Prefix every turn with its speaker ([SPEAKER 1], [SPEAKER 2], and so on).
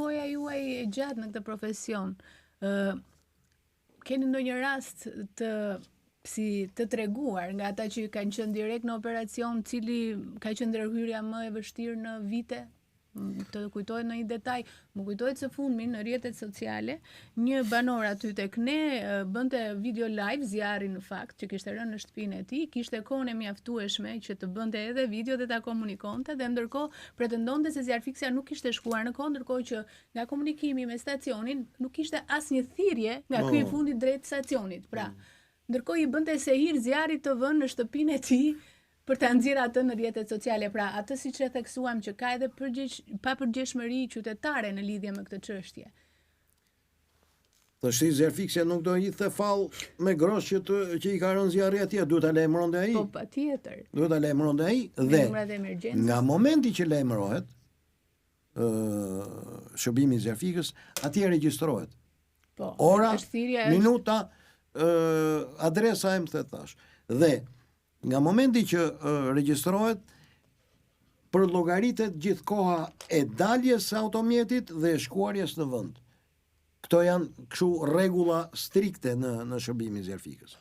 [SPEAKER 1] nevoja juaj e gjatë në këtë profesion? Keni ndonjë rast të treguar nga ata që kanë qenë direkt në operacion, cili ka qenë ndërhyrja më e vështirë në vite? Të kujtohet në një detaj, më kujtohet së fundmi në rrjetet sociale, një banor aty tek ne bënte video live, zjarri në fakt, që kishte rënë në shtëpinë e tij, kishte kohën e mjaftueshme që të bënte edhe video dhe ta komunikonte, dhe ndërkohë pretendonte se zjarfiksia nuk kishte shkuar në kohë, ndërkohë që nga komunikimi me stacionin nuk kishte asnjë thirrje nga ky i fundit drejt stacionit. Pra, ndërkohë i bënte sehir zjarrit të vënë në shtëpinë e tij për ta nxjerrë atë në rrjetet sociale. Pra, atë siç e theksuam që ka edhe papërgjegjshmëri qytetare në lidhje me këtë çështje.
[SPEAKER 2] Tash zjarfiksia nuk do i the fall me grosh që i ka rënë zjarri atje, duhet ta lajmëronte ai.
[SPEAKER 1] Po patjetër.
[SPEAKER 2] Duhet ta lajmëronte ai dhe nga momenti që lajmërohet shërbimi i zjarfikës, atje regjistrohet.
[SPEAKER 1] Po,
[SPEAKER 2] ora, minuta, adresa e më thash. Dhe nga momenti që regjistrohet, përllogaritet gjithë koha e daljes së automjetit dhe e shkuarjes në vend. Këto janë kështu rregulla strikte në shërbimin e zjarfikës.